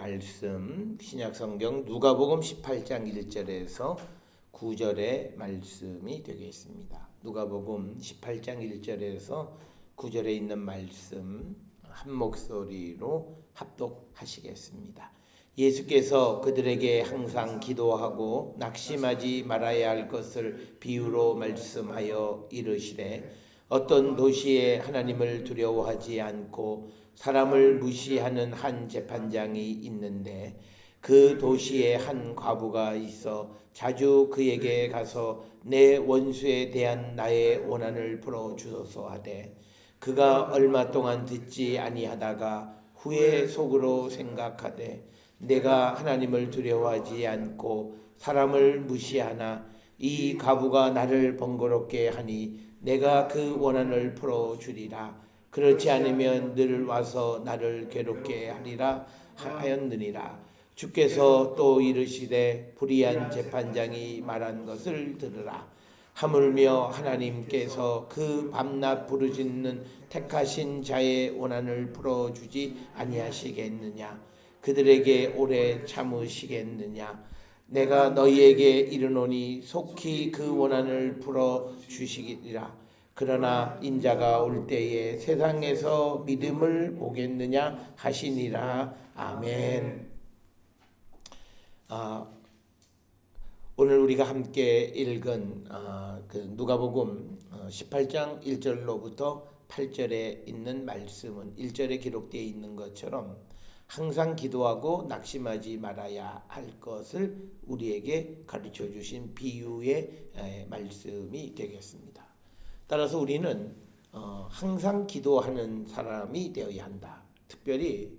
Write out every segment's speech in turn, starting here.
말씀 신약성경 누가복음 18장 1절에서 9절의 말씀이 되겠습니다. 누가복음 18장 1절에서 9절에 있는 말씀 한 목소리로 합독하시겠습니다. 예수께서 그들에게 항상 기도하고 낙심하지 말아야 할 것을 비유로 말씀하여 이르시되 어떤 도시에 하나님을 두려워하지 않고 사람을 무시하는 한 재판장이 있는데 그 도시에 한 과부가 있어 자주 그에게 가서 내 원수에 대한 나의 원한을 풀어주소서 하되 그가 얼마 동안 듣지 아니하다가 후에 속으로 생각하되 내가 하나님을 두려워하지 않고 사람을 무시하나 이 과부가 나를 번거롭게 하니 내가 그 원한을 풀어주리라. 그렇지 않으면 늘 와서 나를 괴롭게 하리라 하였느니라. 주께서 또 이르시되 불의한 재판장이 말한 것을 들으라. 하물며 하나님께서 그 밤낮 부르짖는 택하신 자의 원한을 풀어주지 아니하시겠느냐. 그들에게 오래 참으시겠느냐. 내가 너희에게 이르노니 속히 그 원한을 풀어주시리라. 그러나 인자가 올 때에 세상에서 믿음을 보겠느냐 하시니라. 아멘. 오늘 우리가 함께 읽은 그 누가복음 18장 1절로부터 8절에 있는 말씀은 1절에 기록되어 있는 것처럼 항상 기도하고 낙심하지 말아야 할 것을 우리에게 가르쳐 주신 비유의 말씀이 되겠습니다. 따라서 우리는 항상 기도하는 사람이 되어야 한다. 특별히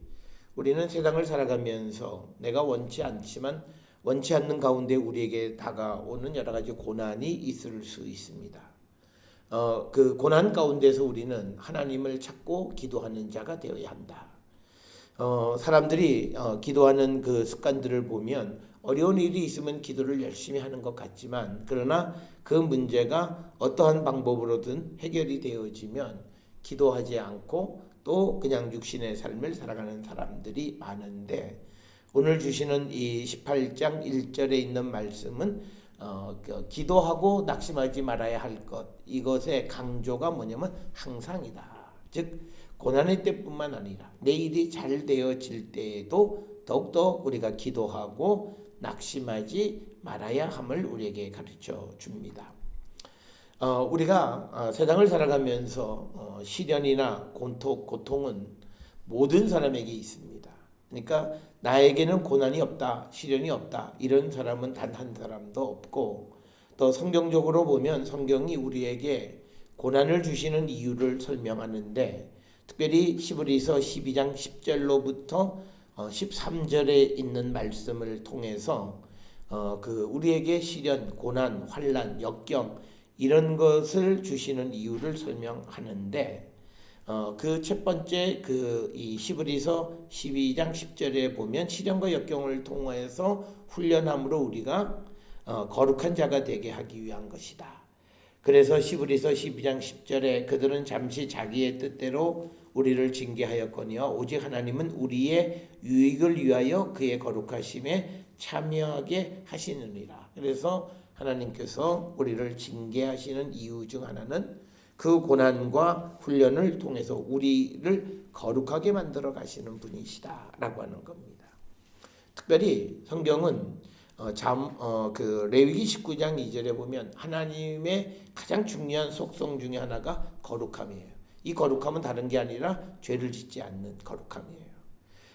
우리는 세상을 살아가면서 내가 원치 않지만 원치 않는 가운데 우리에게 다가오는 여러 가지 고난이 있을 수 있습니다. 그 고난 가운데서 우리는 하나님을 찾고 기도하는 자가 되어야 한다. 사람들이 기도하는 그 습관들을 보면 어려운 일이 있으면 기도를 열심히 하는 것 같지만 그러나 그 문제가 어떠한 방법으로든 해결이 되어지면 기도하지 않고 또 그냥 육신의 삶을 살아가는 사람들이 많은데 오늘 주시는 이 18장 1절에 있는 말씀은 기도하고 낙심하지 말아야 할 것, 이것의 강조가 뭐냐면 항상이다. 즉 고난의 때뿐만 아니라 내 일이 잘 되어질 때에도 더욱더 우리가 기도하고 낙심하지 말아야 함을 우리에게 가르쳐 줍니다. 우리가 세상을 살아가면서 시련이나 고통은 모든 사람에게 있습니다. 그러니까 나에게는 고난이 없다, 시련이 없다 이런 사람은 단 한 사람도 없고 또 성경적으로 보면 성경이 우리에게 고난을 주시는 이유를 설명하는데 특별히 히브리서 12장 10절로부터 13절에 있는 말씀을 통해서 우리에게 시련, 고난, 환난, 역경 이런 것을 주시는 이유를 설명하는데 그 첫 번째 이 히브리서 12장 10절에 보면 시련과 역경을 통해서 훈련함으로 우리가 거룩한 자가 되게 하기 위한 것이다. 그래서 히브리서 12장 10절에 그들은 잠시 자기의 뜻대로 우리를 징계하였거니와 오직 하나님은 우리의 유익을 위하여 그의 거룩하심에 참여하게 하시느니라. 그래서 하나님께서 우리를 징계하시는 이유 중 하나는 그 고난과 훈련을 통해서 우리를 거룩하게 만들어 가시는 분이시다라고 하는 겁니다. 특별히 성경은 레위기 19장 2절에 보면 하나님의 가장 중요한 속성 중에 하나가 거룩함이에요. 이 거룩함은 다른 게 아니라 죄를 짓지 않는 거룩함이에요.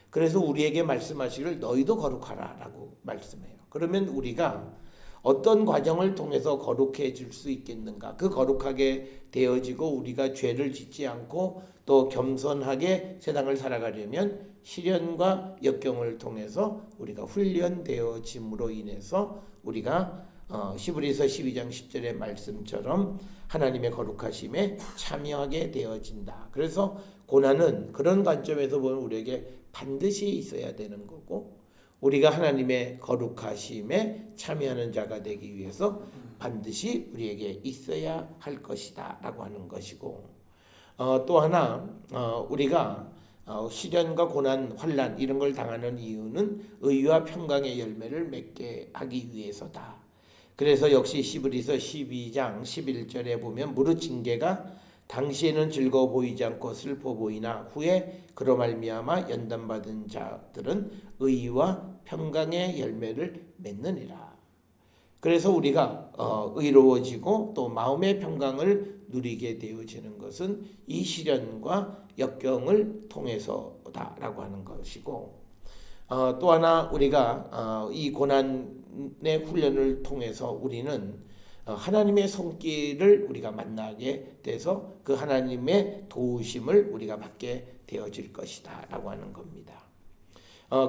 그래서 우리에게 말씀하시기를 너희도 거룩하라 라고 말씀해요. 그러면 우리가 어떤 과정을 통해서 거룩해질 수 있겠는가? 그 거룩하게 되어지고 우리가 죄를 짓지 않고 또 겸손하게 세상을 살아가려면 시련과 역경을 통해서 우리가 훈련되어짐으로 인해서 우리가 히브리서 12장 10절의 말씀처럼 하나님의 거룩하심에 참여하게 되어진다. 그래서 고난은 그런 관점에서 보면 우리에게 반드시 있어야 되는 거고 우리가 하나님의 거룩하심에 참여하는 자가 되기 위해서 반드시 우리에게 있어야 할 것이다 라고 하는 것이고 또 하나 우리가 시련과 고난, 환난 이런 걸 당하는 이유는 의와 평강의 열매를 맺게 하기 위해서다. 그래서 역시 시브리서 12장 11절에 보면 무릇 징계가 당시에는 즐거워 보이지 않고 슬퍼 보이나 후에 그로 말미암아 연단받은 자들은 의와 평강의 열매를 맺느니라. 그래서 우리가 의로워지고 또 마음의 평강을 누리게 되어지는 것은 이 시련과 역경을 통해서다라고 하는 것이고, 또 하나 우리가 이 고난의 훈련을 통해서 우리는 하나님의 손길을 우리가 만나게 돼서 그 하나님의 도우심을 우리가 받게 되어질 것이다 라고 하는 겁니다.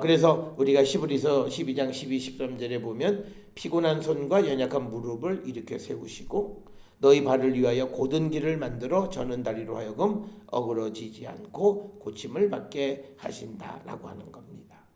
그래서 우리가 시브리서 12장 12, 13절에 보면 피곤한 손과 연약한 무릎을 일으켜 세우시고 너희 발을 위하여 곧은 길을 만들어 저는 다리로 하여금 어그러지지 않고 고침을 받게 하신다라고 하는 겁니다.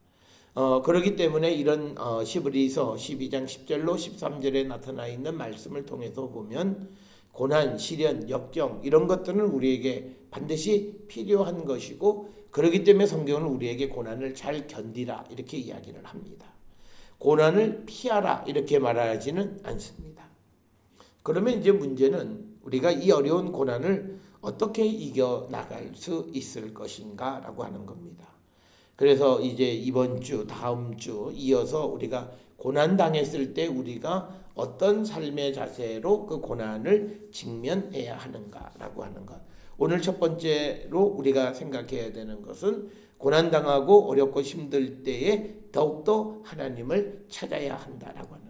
그렇기 때문에 이런 시브리서 12장 10절로 13절에 나타나 있는 말씀을 통해서 보면 고난, 시련, 역경 이런 것들은 우리에게 반드시 필요한 것이고, 그렇기 때문에 성경은 우리에게 고난을 잘 견디라 이렇게 이야기를 합니다. 고난을 피하라 이렇게 말하지는 않습니다. 그러면 이제 문제는 우리가 이 어려운 고난을 어떻게 이겨나갈 수 있을 것인가 라고 하는 겁니다. 그래서 이제 이번 주, 다음 주 이어서 우리가 고난 당했을 때 우리가 어떤 삶의 자세로 그 고난을 직면해야 하는가라고 하는 것. 오늘 첫 번째로 우리가 생각해야 되는 것은 고난 당하고 어렵고 힘들 때에 더욱더 하나님을 찾아야 한다라고 하는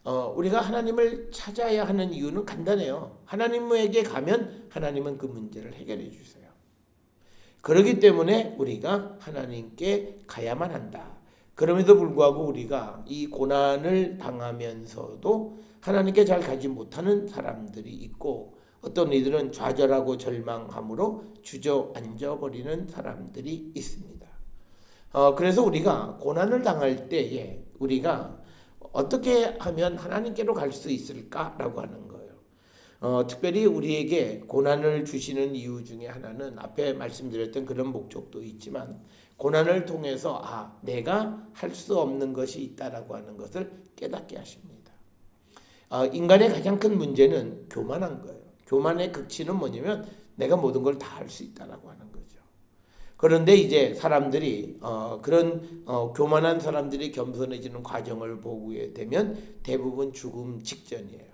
거예요. 우리가 하나님을 찾아야 하는 이유는 간단해요. 하나님에게 가면 하나님은 그 문제를 해결해 주세요. 그렇기 때문에 우리가 하나님께 가야만 한다. 그럼에도 불구하고 우리가 이 고난을 당하면서도 하나님께 잘 가지 못하는 사람들이 있고, 어떤 이들은 좌절하고 절망함으로 주저앉아 버리는 사람들이 있습니다. 그래서 우리가 고난을 당할 때에 우리가 어떻게 하면 하나님께로 갈 수 있을까라고 하는 거예요. 특별히 우리에게 고난을 주시는 이유 중에 하나는 앞에 말씀드렸던 그런 목적도 있지만, 고난을 통해서 내가 할 수 없는 것이 있다라고 하는 것을 깨닫게 하십니다. 인간의 가장 큰 문제는 교만한 거예요. 교만의 극치는 뭐냐면 내가 모든 걸 다 할 수 있다라고 하는 거죠. 그런데 이제 사람들이 그런 교만한 사람들이 겸손해지는 과정을 보게 되면 대부분 죽음 직전이에요.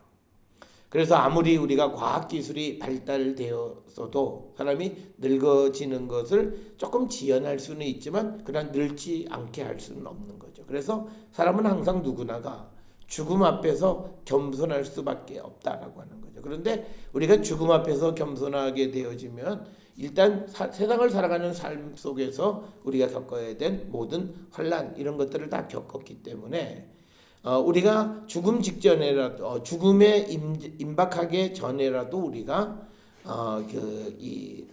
그래서 아무리 우리가 과학기술이 발달되었어도 사람이 늙어지는 것을 조금 지연할 수는 있지만 그냥 늙지 않게 할 수는 없는 거죠. 그래서 사람은 항상 누구나가 죽음 앞에서 겸손할 수밖에 없다라고 하는 거죠. 그런데 우리가 죽음 앞에서 겸손하게 되어지면 일단 세상을 살아가는 삶 속에서 우리가 겪어야 된 모든 환난 이런 것들을 다 겪었기 때문에 우리가 죽음 직전에라도 죽음에 임박하기 전에라도 우리가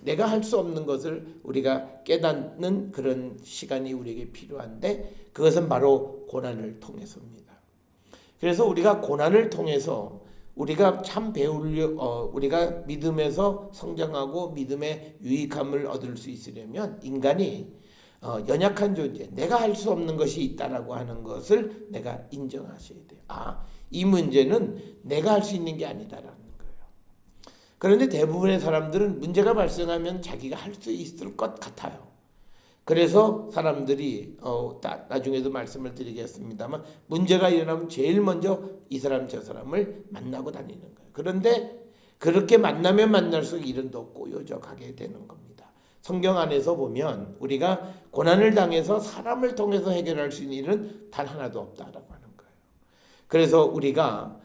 내가 할 수 없는 것을 우리가 깨닫는 그런 시간이 우리에게 필요한데, 그것은 바로 고난을 통해서입니다. 그래서 우리가 고난을 통해서 우리가 참 우리가 믿음에서 성장하고 믿음의 유익함을 얻을 수 있으려면 인간이 연약한 존재, 내가 할 수 없는 것이 있다라고 하는 것을 내가 인정하셔야 돼요. 이 문제는 내가 할 수 있는 게 아니다라는 거예요. 그런데 대부분의 사람들은 문제가 발생하면 자기가 할 수 있을 것 같아요. 그래서 사람들이 나중에도 말씀을 드리겠습니다만 문제가 일어나면 제일 먼저 이 사람 저 사람을 만나고 다니는 거예요. 그런데 그렇게 만나면 만날수록 일은 더 꼬여져 가게 되는 겁니다. 성경 안에서 보면 우리가 고난을 당해서 사람을 통해서 해결할 수 있는 일은 단 하나도 없다라고 하는 거예요. 그래서 우리가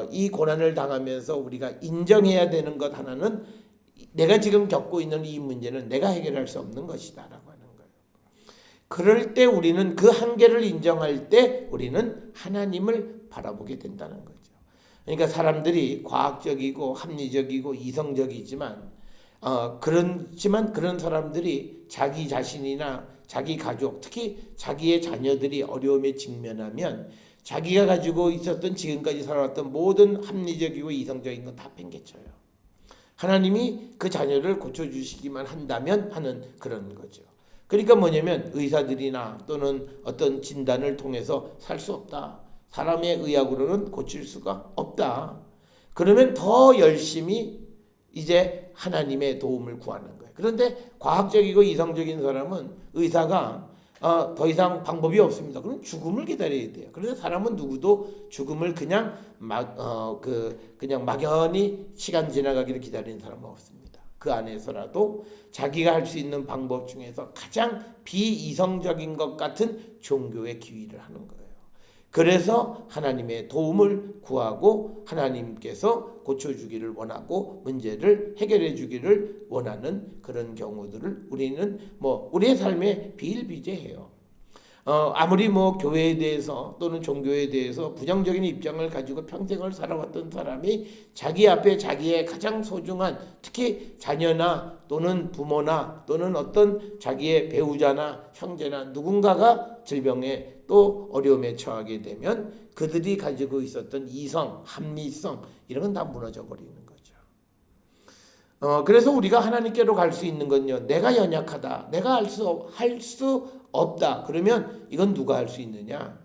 이 고난을 당하면서 우리가 인정해야 되는 것 하나는 내가 지금 겪고 있는 이 문제는 내가 해결할 수 없는 것이다라고 하는 거예요. 그럴 때 우리는 그 한계를 인정할 때 우리는 하나님을 바라보게 된다는 거죠. 그러니까 사람들이 과학적이고 합리적이고 이성적이지만 그렇지만 그런 사람들이 자기 자신이나 자기 가족, 특히 자기의 자녀들이 어려움에 직면하면 자기가 가지고 있었던 지금까지 살아왔던 모든 합리적이고 이성적인 건 다 팽개쳐요. 하나님이 그 자녀를 고쳐주시기만 한다면 하는 그런 거죠. 그러니까 뭐냐면 의사들이나 또는 어떤 진단을 통해서 살 수 없다. 사람의 의학으로는 고칠 수가 없다. 그러면 더 열심히 이제 하나님의 도움을 구하는 거예요. 그런데 과학적이고 이성적인 사람은 의사가 더 이상 방법이 없습니다. 그럼 죽음을 기다려야 돼요. 그래서 사람은 누구도 죽음을 그냥 그냥 막연히 시간 지나가기를 기다리는 사람은 없습니다. 그 안에서라도 자기가 할 수 있는 방법 중에서 가장 비이성적인 것 같은 종교의 기위를 하는 거예요. 그래서 하나님의 도움을 구하고 하나님께서 고쳐주기를 원하고 문제를 해결해 주기를 원하는 그런 경우들을 우리는 우리의 삶에 비일비재해요. 아무리 교회에 대해서 또는 종교에 대해서 부정적인 입장을 가지고 평생을 살아왔던 사람이 자기 앞에 자기의 가장 소중한 특히 자녀나 또는 부모나 또는 어떤 자기의 배우자나 형제나 누군가가 질병에 또 어려움에 처하게 되면 그들이 가지고 있었던 이성, 합리성 이런 건 다 무너져 버리는 거죠. 그래서 우리가 하나님께로 갈 수 있는 건요. 내가 연약하다. 내가 할 수 없다. 그러면 이건 누가 할 수 있느냐?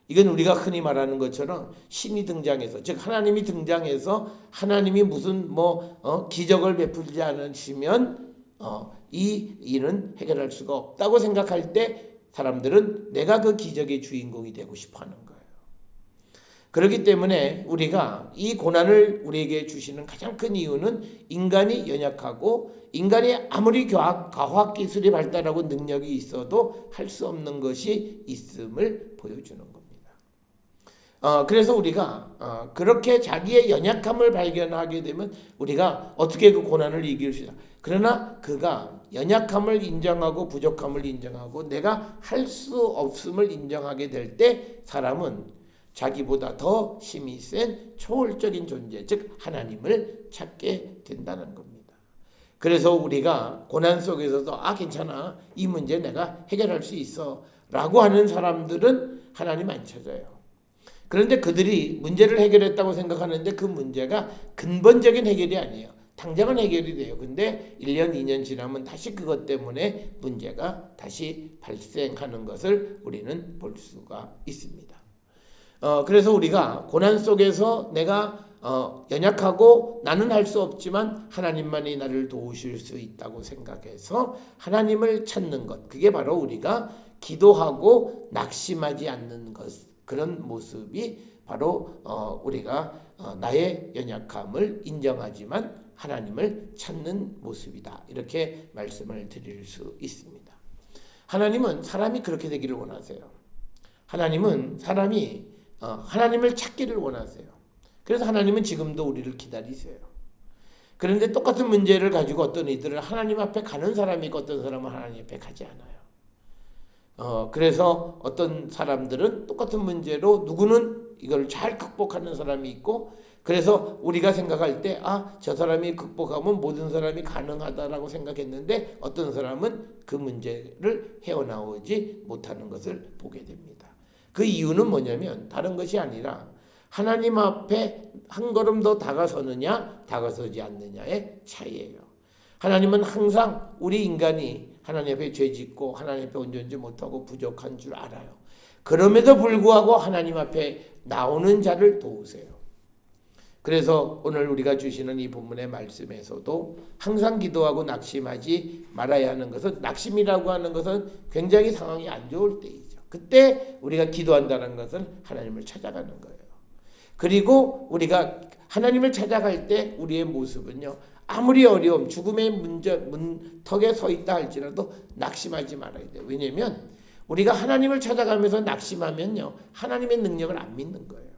이건 우리가 흔히 말하는 것처럼 신이 등장해서 즉 하나님이 등장해서 하나님이 무슨 기적을 베풀지 않으시면 이 일은 해결할 수가 없다고 생각할 때 사람들은 내가 그 기적의 주인공이 되고 싶어 하는 거예요. 그렇기 때문에 우리가 이 고난을 우리에게 주시는 가장 큰 이유는 인간이 연약하고 인간이 아무리 과학기술이 발달하고 능력이 있어도 할 수 없는 것이 있음을 보여주는 겁니다. 그래서 우리가 그렇게 자기의 연약함을 발견하게 되면 우리가 어떻게 그 고난을 이길 수 있다. 그러나 그가 연약함을 인정하고 부족함을 인정하고 내가 할 수 없음을 인정하게 될 때 사람은 자기보다 더 힘이 센 초월적인 존재, 즉 하나님을 찾게 된다는 겁니다. 그래서 우리가 고난 속에서도 괜찮아, 이 문제 내가 해결할 수 있어 라고 하는 사람들은 하나님 안 찾아요. 그런데 그들이 문제를 해결했다고 생각하는데 그 문제가 근본적인 해결이 아니에요. 당장은 해결이 돼요. 근데 1년, 2년 지나면 다시 그것 때문에 문제가 다시 발생하는 것을 우리는 볼 수가 있습니다. 그래서 우리가 고난 속에서 내가 연약하고 나는 할 수 없지만 하나님만이 나를 도우실 수 있다고 생각해서 하나님을 찾는 것, 그게 바로 우리가 기도하고 낙심하지 않는 것, 그런 모습이 바로 우리가 나의 연약함을 인정하지만 하나님을 찾는 모습이다. 이렇게 말씀을 드릴 수 있습니다. 하나님은 사람이 그렇게 되기를 원하세요. 하나님은 사람이 하나님을 찾기를 원하세요. 그래서 하나님은 지금도 우리를 기다리세요. 그런데 똑같은 문제를 가지고 어떤 이들은 하나님 앞에 가는 사람이 있고 어떤 사람은 하나님 앞에 가지 않아요. 그래서 어떤 사람들은 똑같은 문제로 누구는 이걸 잘 극복하는 사람이 있고 그래서 우리가 생각할 때 저 사람이 극복하면 모든 사람이 가능하다라고 생각했는데 어떤 사람은 그 문제를 헤어나오지 못하는 것을 보게 됩니다. 그 이유는 뭐냐면 다른 것이 아니라 하나님 앞에 한 걸음 더 다가서느냐 다가서지 않느냐의 차이예요. 하나님은 항상 우리 인간이 하나님 앞에 죄짓고 하나님 앞에 온전지 못하고 부족한 줄 알아요. 그럼에도 불구하고 하나님 앞에 나오는 자를 도우세요. 그래서 오늘 우리가 주시는 이 본문의 말씀에서도 항상 기도하고 낙심하지 말아야 하는 것은, 낙심이라고 하는 것은 굉장히 상황이 안 좋을 때이죠. 그때 우리가 기도한다는 것은 하나님을 찾아가는 거예요. 그리고 우리가 하나님을 찾아갈 때 우리의 모습은요, 아무리 어려움, 죽음의 문턱에 서 있다 할지라도 낙심하지 말아야 돼요. 왜냐하면 우리가 하나님을 찾아가면서 낙심하면요, 하나님의 능력을 안 믿는 거예요.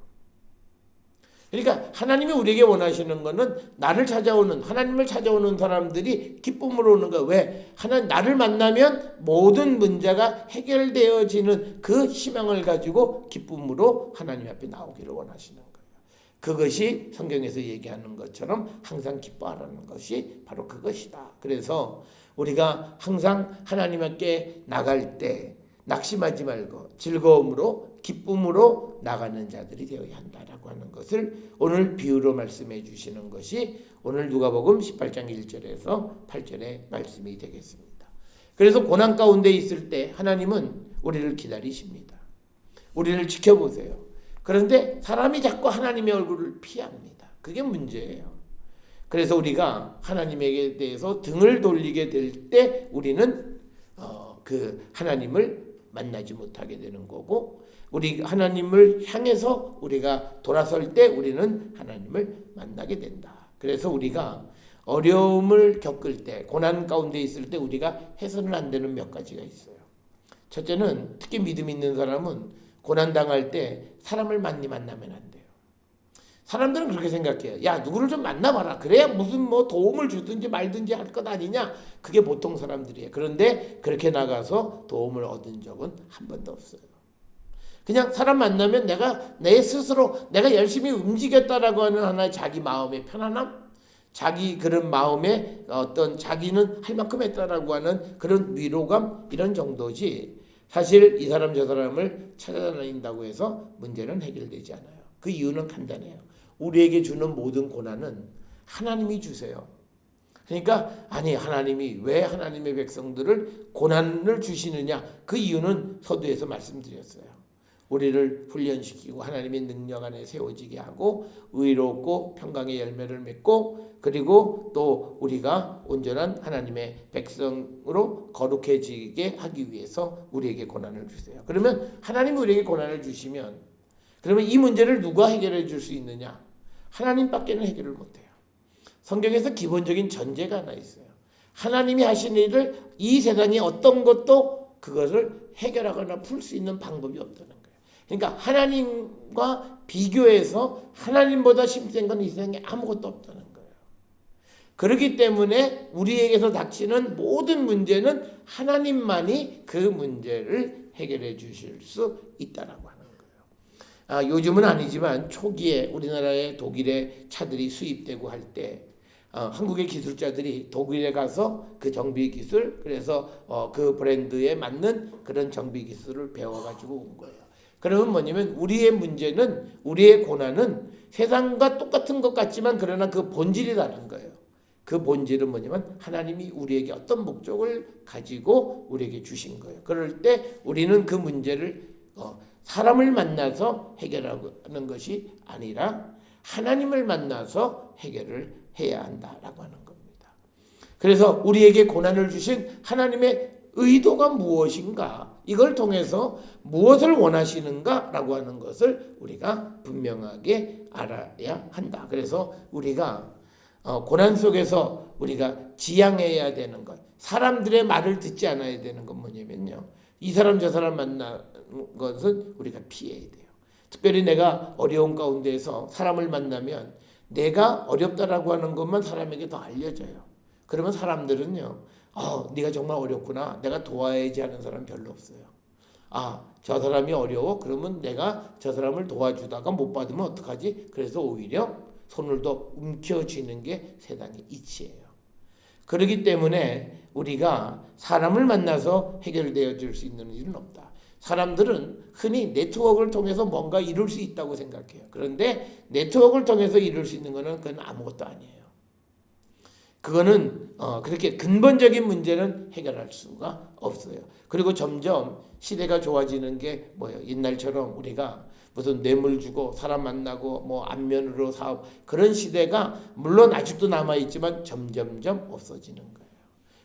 그러니까 하나님이 우리에게 원하시는 것은 나를 찾아오는, 하나님을 찾아오는 사람들이 기쁨으로 오는 거예요. 왜? 나를 만나면 모든 문제가 해결되어지는 그 희망을 가지고 기쁨으로 하나님 앞에 나오기를 원하시는 거예요. 그것이 성경에서 얘기하는 것처럼 항상 기뻐하라는 것이 바로 그것이다. 그래서 우리가 항상 하나님 앞에 나갈 때 낙심하지 말고 즐거움으로 기쁨으로 나가는 자들이 되어야 한다라고 하는 것을 오늘 비유로 말씀해 주시는 것이 오늘 누가복음 18장 1절에서 8절의 말씀이 되겠습니다. 그래서 고난 가운데 있을 때 하나님은 우리를 기다리십니다. 우리를 지켜보세요. 그런데 사람이 자꾸 하나님의 얼굴을 피합니다. 그게 문제예요. 그래서 우리가 하나님에게 대해서 등을 돌리게 될 때 우리는 그 하나님을 만나지 못하게 되는 거고, 우리 하나님을 향해서 우리가 돌아설 때 우리는 하나님을 만나게 된다. 그래서 우리가 어려움을 겪을 때, 고난 가운데 있을 때 우리가 해서는 안 되는 몇 가지가 있어요. 첫째는 특히 믿음 있는 사람은 고난 당할 때 사람을 많이 만나면 안 돼요. 사람들은 그렇게 생각해요. 야, 누구를 좀 만나봐라. 그래야 무슨 뭐 도움을 주든지 말든지 할 것 아니냐. 그게 보통 사람들이에요. 그런데 그렇게 나가서 도움을 얻은 적은 한 번도 없어요. 그냥 사람 만나면 내가 내 스스로 내가 열심히 움직였다라고 하는 하나의 자기 마음의 편안함, 자기 그런 마음에 어떤 자기는 할 만큼 했다라고 하는 그런 위로감, 이런 정도지 사실 이 사람 저 사람을 찾아다닌다고 해서 문제는 해결되지 않아요. 그 이유는 간단해요. 우리에게 주는 모든 고난은 하나님이 주세요. 그러니까 아니, 하나님이 왜 하나님의 백성들을 고난을 주시느냐, 그 이유는 서두에서 말씀드렸어요. 우리를 훈련시키고 하나님의 능력 안에 세워지게 하고 의롭고 평강의 열매를 맺고, 그리고 또 우리가 온전한 하나님의 백성으로 거룩해지게 하기 위해서 우리에게 고난을 주세요. 그러면 하나님이 우리에게 고난을 주시면 그러면 이 문제를 누가 해결해 줄 수 있느냐? 하나님밖에는 해결을 못해요. 성경에서 기본적인 전제가 하나 있어요. 하나님이 하신 일을 이 세상에 어떤 것도 그것을 해결하거나 풀 수 있는 방법이 없다는 거예요. 그러니까 하나님과 비교해서 하나님보다 힘센 건 이 세상에 아무것도 없다는 거예요. 그렇기 때문에 우리에게서 닥치는 모든 문제는 하나님만이 그 문제를 해결해 주실 수 있다라고 하는 거예요. 요즘은 아니지만 초기에 우리나라에 독일의 차들이 수입되고 할 때 한국의 기술자들이 독일에 가서 그 정비 기술, 그래서 그 브랜드에 맞는 그런 정비 기술을 배워가지고 온 거예요. 그러면 뭐냐면 우리의 문제는, 우리의 고난은 세상과 똑같은 것 같지만 그러나 그 본질이 다른 거예요. 그 본질은 뭐냐면 하나님이 우리에게 어떤 목적을 가지고 우리에게 주신 거예요. 그럴 때 우리는 그 문제를 사람을 만나서 해결하는 것이 아니라 하나님을 만나서 해결을 해야 한다라고 하는 겁니다. 그래서 우리에게 고난을 주신 하나님의 의도가 무엇인가, 이걸 통해서 무엇을 원하시는가라고 하는 것을 우리가 분명하게 알아야 한다. 그래서 우리가 고난 속에서 우리가 지향해야 되는 것, 사람들의 말을 듣지 않아야 되는 건 뭐냐면요, 이 사람 저 사람 만나는 것은 우리가 피해야 돼요. 특별히 내가 어려운 가운데에서 사람을 만나면 내가 어렵다라고 하는 것만 사람에게 더 알려져요. 그러면 사람들은요, 네가 정말 어렵구나, 내가 도와야지 하는 사람 별로 없어요. 저 사람이 어려워? 그러면 내가 저 사람을 도와주다가 못 받으면 어떡하지? 그래서 오히려 손을 더 움켜쥐는 게 세상의 이치예요. 그렇기 때문에 우리가 사람을 만나서 해결되어 줄 수 있는 일은 없다. 사람들은 흔히 네트워크를 통해서 뭔가 이룰 수 있다고 생각해요. 그런데 네트워크를 통해서 이룰 수 있는 것은 그건 아무것도 아니에요. 그거는 그렇게 근본적인 문제는 해결할 수가 없어요. 그리고 점점 시대가 좋아지는 게 뭐예요? 옛날처럼 우리가 무슨 뇌물 주고 사람 만나고 뭐 안면으로 사업, 그런 시대가 물론 아직도 남아있지만 점점점 없어지는 거예요.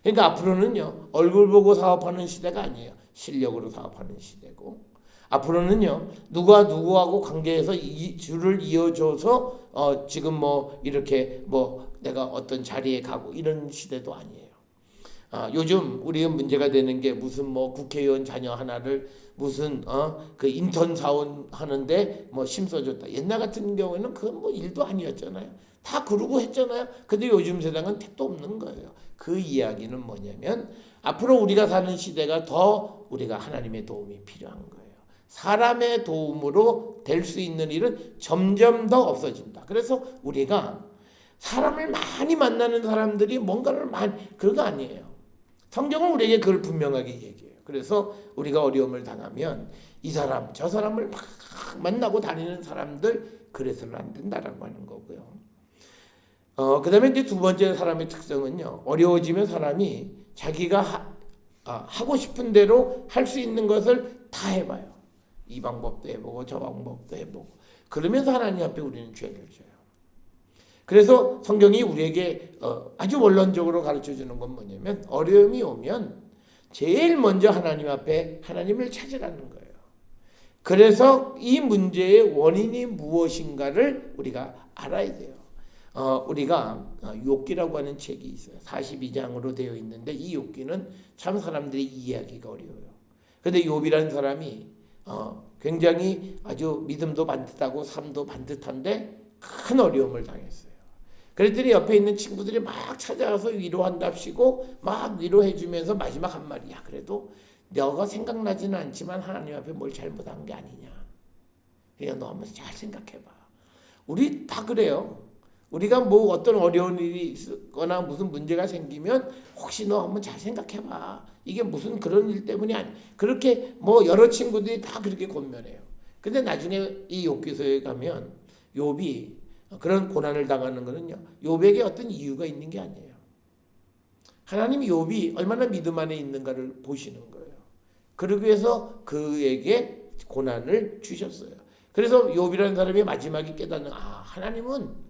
그러니까 앞으로는요, 얼굴 보고 사업하는 시대가 아니에요. 실력으로 사업하는 시대고, 앞으로는요, 누가 누구하고 관계해서 이 줄을 이어줘서 지금 뭐 이렇게 뭐 내가 어떤 자리에 가고 이런 시대도 아니에요. 요즘 우리가 문제가 되는 게 무슨 뭐 국회의원 자녀 하나를 무슨 그 인턴 사원 하는데 뭐 심써줬다. 옛날 같은 경우에는 그건 뭐 일도 아니었잖아요. 다 그러고 했잖아요. 근데 요즘 세상은 택도 없는 거예요. 그 이야기는 뭐냐면 앞으로 우리가 사는 시대가 더 우리가 하나님의 도움이 필요한 거예요. 사람의 도움으로 될 수 있는 일은 점점 더 없어진다. 그래서 우리가 사람을 많이 만나는 사람들이 뭔가를 많이, 그거 아니에요. 성경은 우리에게 그걸 분명하게 얘기해요. 그래서 우리가 어려움을 당하면 이 사람 저 사람을 막 만나고 다니는 사람들 그래서는 안 된다라고 하는 거고요. 그 다음에 이제 두 번째 사람의 특성은요, 어려워지면 사람이 자기가 하고 싶은 대로 할 수 있는 것을 다 해봐요. 이 방법도 해보고 저 방법도 해보고 그러면서 하나님 앞에 우리는 죄를 져요. 그래서 성경이 우리에게 아주 원론적으로 가르쳐주는 건 뭐냐면, 어려움이 오면 제일 먼저 하나님 앞에 하나님을 찾으라는 거예요. 그래서 이 문제의 원인이 무엇인가를 우리가 알아야 돼요. 우리가 욥기라고 하는 책이 있어요. 42장으로 되어 있는데 이 욥기는 참 사람들이 이해하기가 어려워요. 그런데 욥이라는 사람이 굉장히 아주 믿음도 반듯하고 삶도 반듯한데 큰 어려움을 당했어요. 그랬더니 옆에 있는 친구들이 막 찾아와서 위로한답시고 막 위로해주면서 마지막 한 말이야. 그래도 너가 생각나지는 않지만 하나님 앞에 뭘 잘못한 게 아니냐. 그냥 너 한번 잘 생각해봐. 우리 다 그래요. 우리가 뭐 어떤 어려운 일이 있거나 무슨 문제가 생기면 혹시 너 한번 잘 생각해봐. 이게 무슨 그런 일 때문이 아니. 그렇게 뭐 여러 친구들이 다 그렇게 권면해요. 근데 나중에 이 욥기서에 가면 욥이 그런 고난을 당하는 거는요, 욥에게 어떤 이유가 있는 게 아니에요. 하나님이 욥이 얼마나 믿음 안에 있는가를 보시는 거예요. 그러기 위해서 그에게 고난을 주셨어요. 그래서 욥이라는 사람이 마지막에 깨닫는, 하나님은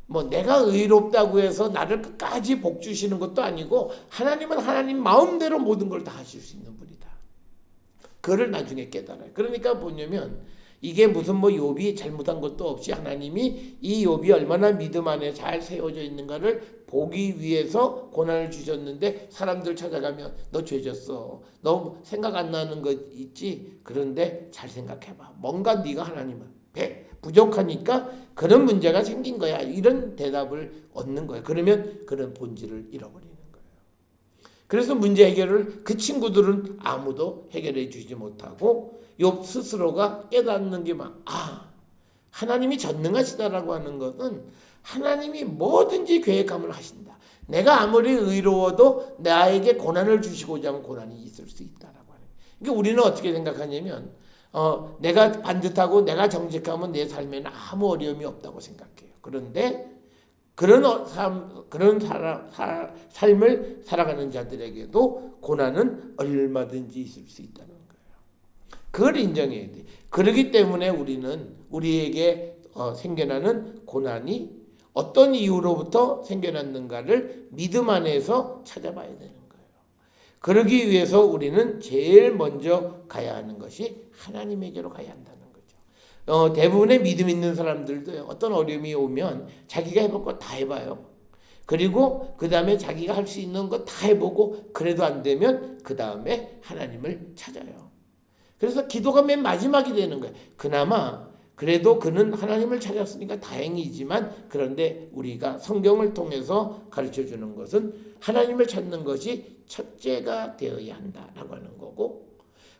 뭐 내가 의롭다고 해서 나를 끝까지 복 주시는 것도 아니고 하나님은 하나님 마음대로 모든 걸 다 하실 수 있는 분이다. 그걸 나중에 깨달아요. 그러니까 뭐냐면 이게 무슨 뭐 욥이 잘못한 것도 없이 하나님이 이 욥이 얼마나 믿음 안에 잘 세워져 있는가를 보기 위해서 고난을 주셨는데, 사람들 찾아가면 너 죄졌어. 너 생각 안 나는 거 있지? 그런데 잘 생각해봐. 뭔가 네가 하나님 앞에 부족하니까 그런 문제가 생긴 거야. 이런 대답을 얻는 거예요. 그러면 그런 본질을 잃어버리는 거예요. 그래서 문제 해결을 그 친구들은 아무도 해결해 주지 못하고 욥 스스로가 깨닫는 게 하나님이 전능하시다라고 하는 것은 하나님이 뭐든지 계획함을 하신다. 내가 아무리 의로워도 나에게 고난을 주시고자 하면 고난이 있을 수 있다라고 하는. 그러니까 우리는 어떻게 생각하냐면 내가 반듯하고 내가 정직하면 내 삶에는 아무 어려움이 없다고 생각해요. 그런데 그런 삶을 살아가는 자들에게도 고난은 얼마든지 있을 수 있다는 거예요. 그걸 인정해야 돼. 그렇기 때문에 우리는 우리에게 생겨나는 고난이 어떤 이유로부터 생겨났는가를 믿음 안에서 찾아봐야 되는 거예요. 그러기 위해서 우리는 제일 먼저 가야 하는 것이 하나님에게로 가야 한다는 거죠. 대부분의 믿음 있는 사람들도 어떤 어려움이 오면 자기가 해볼 거 다 해봐요. 그리고 그 다음에 자기가 할 수 있는 거 다 해보고 그래도 안 되면 그 다음에 하나님을 찾아요. 그래서 기도가 맨 마지막이 되는 거예요. 그나마 그래도 그는 하나님을 찾았으니까 다행이지만, 그런데 우리가 성경을 통해서 가르쳐주는 것은 하나님을 찾는 것이 첫째가 되어야 한다라고 하는 거고,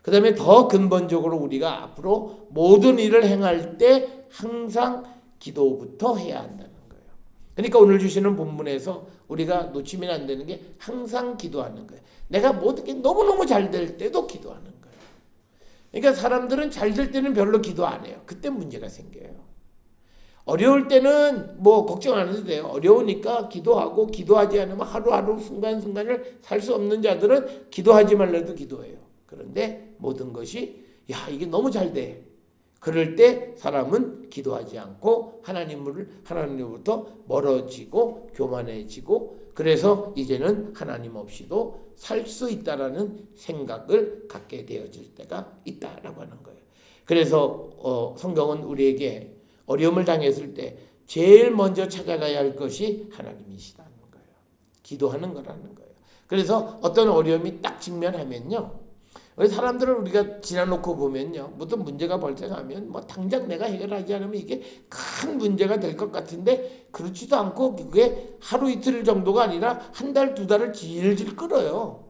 그 다음에 더 근본적으로 우리가 앞으로 모든 일을 행할 때 항상 기도부터 해야 한다는 거예요. 그러니까 오늘 주시는 본문에서 우리가 놓치면 안 되는 게 항상 기도하는 거예요. 내가 모든 게 너무너무 잘 될 때도 기도하는 거예요. 그러니까 사람들은 잘 될 때는 별로 기도 안 해요. 그때 문제가 생겨요. 어려울 때는 뭐 걱정 안 해도 돼요. 어려우니까 기도하고, 기도하지 않으면 하루하루 순간순간을 살 수 없는 자들은 기도하지 말라도 기도해요. 그런데 모든 것이 이게 너무 잘 돼. 그럴 때 사람은 기도하지 않고 하나님으로부터 멀어지고 교만해지고, 그래서 이제는 하나님 없이도 살 수 있다라는 생각을 갖게 되어질 때가 있다라고 하는 거예요. 그래서 성경은 우리에게 어려움을 당했을 때 제일 먼저 찾아가야 할 것이 하나님이시다는 거예요. 기도하는 거라는 거예요. 그래서 어떤 어려움이 딱 직면하면요, 사람들을 우리가 지나놓고 보면요, 무슨 문제가 발생하면 뭐 당장 내가 해결하지 않으면 이게 큰 문제가 될 것 같은데 그렇지도 않고 그게 하루 이틀 정도가 아니라 한 달, 두 달을 질질 끌어요.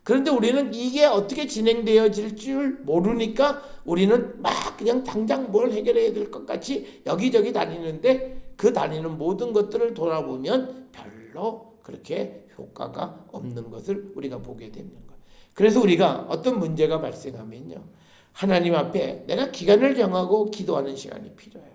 그런데 우리는 이게 어떻게 진행되어질 줄 모르니까 우리는 막 그냥 당장 뭘 해결해야 될 것 같이 여기저기 다니는데, 그 다니는 모든 것들을 돌아보면 별로 그렇게 효과가 없는 것을 우리가 보게 됩니다. 그래서 우리가 어떤 문제가 발생하면요, 하나님 앞에 내가 기간을 정하고 기도하는 시간이 필요해요.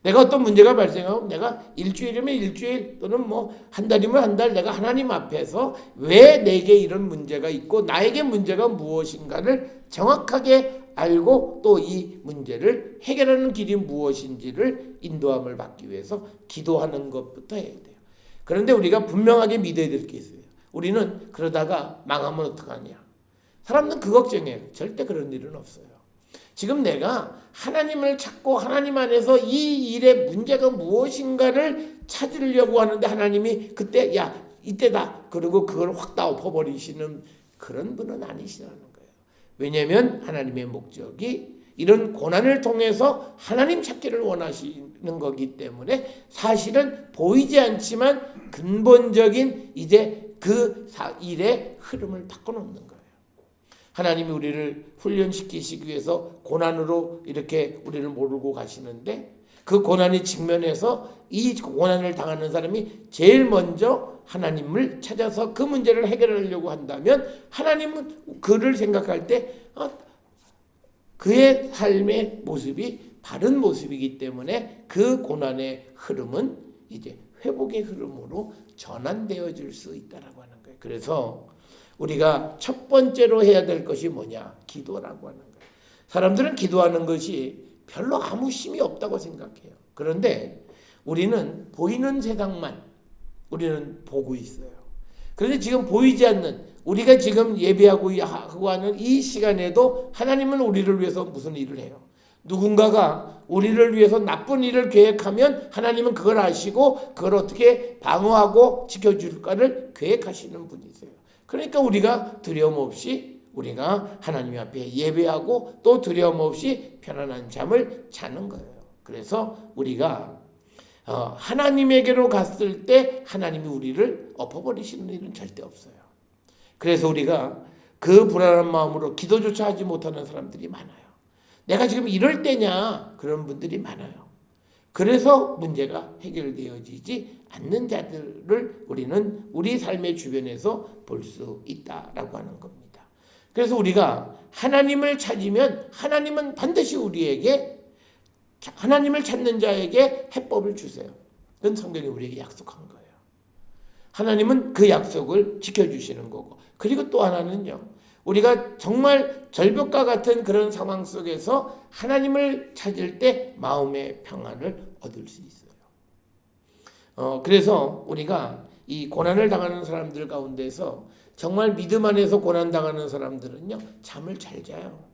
내가 어떤 문제가 발생하면 내가 일주일이면 일주일 또는 뭐 한 달이면 한 달 내가 하나님 앞에서 왜 내게 이런 문제가 있고 나에게 문제가 무엇인가를 정확하게 알고 또 이 문제를 해결하는 길이 무엇인지를 인도함을 받기 위해서 기도하는 것부터 해야 돼요. 그런데 우리가 분명하게 믿어야 될 게 있어요. 우리는 그러다가 망하면 어떡하냐. 사람들은 그 걱정이에요. 절대 그런 일은 없어요. 지금 내가 하나님을 찾고 하나님 안에서 이 일의 문제가 무엇인가를 찾으려고 하는데 하나님이 그때 야 이때다 그리고 그걸 확 다 엎어버리시는 그런 분은 아니시라는 거예요. 왜냐하면 하나님의 목적이 이런 고난을 통해서 하나님 찾기를 원하시는 거기 때문에 사실은 보이지 않지만 근본적인 이제 그 일의 흐름을 바꿔놓는 거예요. 하나님이 우리를 훈련시키시기 위해서 고난으로 이렇게 우리를 몰고 가시는데 그 고난이 직면해서 이 고난을 당하는 사람이 제일 먼저 하나님을 찾아서 그 문제를 해결하려고 한다면 하나님은 그를 생각할 때 그의 삶의 모습이 바른 모습이기 때문에 그 고난의 흐름은 이제 회복의 흐름으로 전환되어질 수 있다라고 하는 거예요. 그래서 우리가 첫 번째로 해야 될 것이 뭐냐? 기도라고 하는 거예요. 사람들은 기도하는 것이 별로 아무 힘이 없다고 생각해요. 그런데 우리는 보이는 세상만 우리는 보고 있어요. 그런데 지금 보이지 않는 우리가 지금 예배하고 하는 이 시간에도 하나님은 우리를 위해서 무슨 일을 해요? 누군가가 우리를 위해서 나쁜 일을 계획하면 하나님은 그걸 아시고 그걸 어떻게 방어하고 지켜줄까를 계획하시는 분이세요. 그러니까 우리가 두려움 없이 우리가 하나님 앞에 예배하고 또 두려움 없이 편안한 잠을 자는 거예요. 그래서 우리가 하나님에게로 갔을 때 하나님이 우리를 엎어버리시는 일은 절대 없어요. 그래서 우리가 그 불안한 마음으로 기도조차 하지 못하는 사람들이 많아요. 내가 지금 이럴 때냐 그런 분들이 많아요. 그래서 문제가 해결되어지지 않는 자들을 우리는 우리 삶의 주변에서 볼 수 있다라고 하는 겁니다. 그래서 우리가 하나님을 찾으면 하나님은 반드시 우리에게 하나님을 찾는 자에게 해법을 주세요. 그건 성경이 우리에게 약속한 거예요. 하나님은 그 약속을 지켜주시는 거고 그리고 또 하나는요. 우리가 정말 절벽과 같은 그런 상황 속에서 하나님을 찾을 때 마음의 평안을 얻을 수 있어요. 그래서 우리가 이 고난을 당하는 사람들 가운데서 정말 믿음 안에서 고난 당하는 사람들은요 잠을 잘 자요.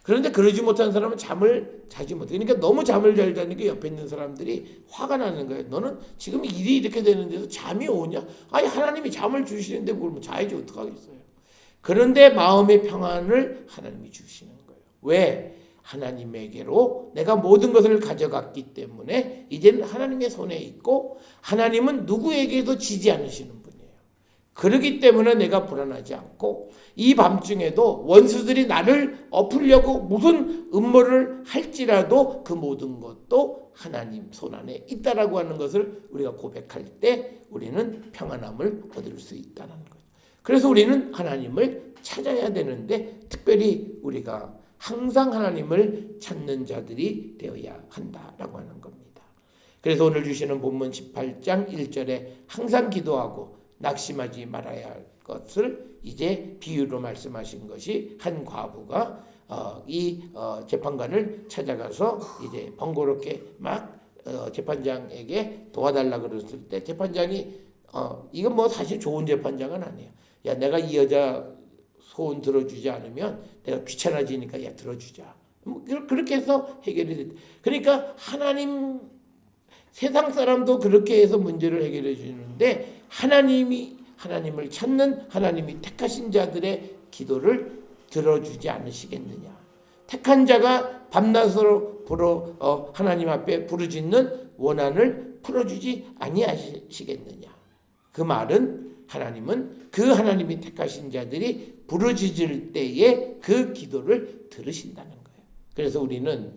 그런데 그러지 못한 사람은 잠을 자지 못해. 그러니까 너무 잠을 잘 자니까 옆에 있는 사람들이 화가 나는 거예요. 너는 지금 일이 이렇게 되는데도 잠이 오냐? 아니 하나님이 잠을 주시는데 뭘 자야지 어떡하겠어요. 그런데 마음의 평안을 하나님이 주시는 거예요. 왜? 하나님에게로 내가 모든 것을 가져갔기 때문에 이제는 하나님의 손에 있고 하나님은 누구에게도 지지 않으시는 분이에요. 그렇기 때문에 내가 불안하지 않고 이 밤중에도 원수들이 나를 엎으려고 무슨 음모를 할지라도 그 모든 것도 하나님 손 안에 있다라고 하는 것을 우리가 고백할 때 우리는 평안함을 얻을 수 있다는 거예요. 그래서 우리는 하나님을 찾아야 되는데 특별히 우리가 항상 하나님을 찾는 자들이 되어야 한다라고 하는 겁니다. 그래서 오늘 주시는 본문 18장 1절에 항상 기도하고 낙심하지 말아야 할 것을 이제 비유로 말씀하신 것이 한 과부가 이 재판관을 찾아가서 이제 번거롭게 막 재판장에게 도와달라 그랬을 때 재판장이 이건 뭐 사실 좋은 재판장은 아니에요. 야 내가 이 여자 소원 들어주지 않으면 내가 귀찮아지니까 야 들어주자. 뭐 그렇게 해서 해결이 됐다. 그러니까 하나님 세상 사람도 그렇게 해서 문제를 해결해 주는데 하나님을 찾는 하나님이 택하신 자들의 기도를 들어주지 않으시겠느냐. 택한 자가 밤낮으로 하나님 앞에 부르짖는 원한을 풀어주지 아니하시겠느냐. 그 말은 하나님은 그 하나님이 택하신 자들이 부르짖을 때에 그 기도를 들으신다는 거예요. 그래서 우리는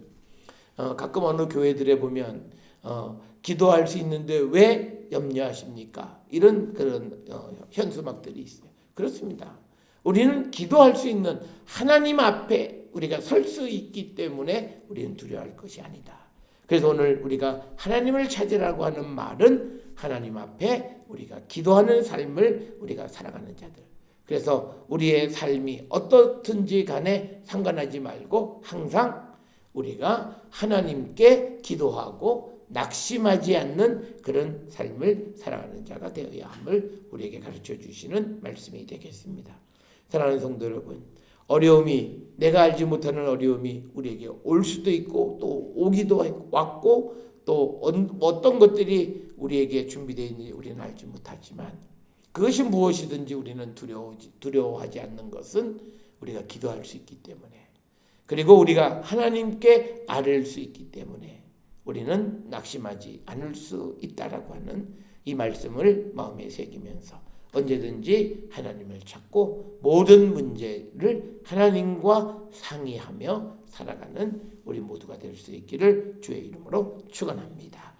가끔 어느 교회들에 보면 기도할 수 있는데 왜 염려하십니까? 이런 그런 현수막들이 있어요. 그렇습니다. 우리는 기도할 수 있는 하나님 앞에 우리가 설 수 있기 때문에 우리는 두려워할 것이 아니다. 그래서 오늘 우리가 하나님을 찾으라고 하는 말은 하나님 앞에 우리가 기도하는 삶을 우리가 살아가는 자들. 그래서 우리의 삶이 어떻든지 간에 상관하지 말고 항상 우리가 하나님께 기도하고 낙심하지 않는 그런 삶을 살아가는 자가 되어야 함을 우리에게 가르쳐 주시는 말씀이 되겠습니다. 사랑하는 성도 여러분, 어려움이, 내가 알지 못하는 어려움이 우리에게 올 수도 있고 또 오기도 왔고 또 어떤 것들이 우리에게 준비되어 있는지 우리는 알지 못하지만 그것이 무엇이든지 우리는 두려워하지 않는 것은 우리가 기도할 수 있기 때문에, 그리고 우리가 하나님께 아뢰을 수 있기 때문에 우리는 낙심하지 않을 수 있다라고 하는 이 말씀을 마음에 새기면서 언제든지 하나님을 찾고 모든 문제를 하나님과 상의하며 살아가는 우리 모두가 될 수 있기를 주의 이름으로 축원합니다.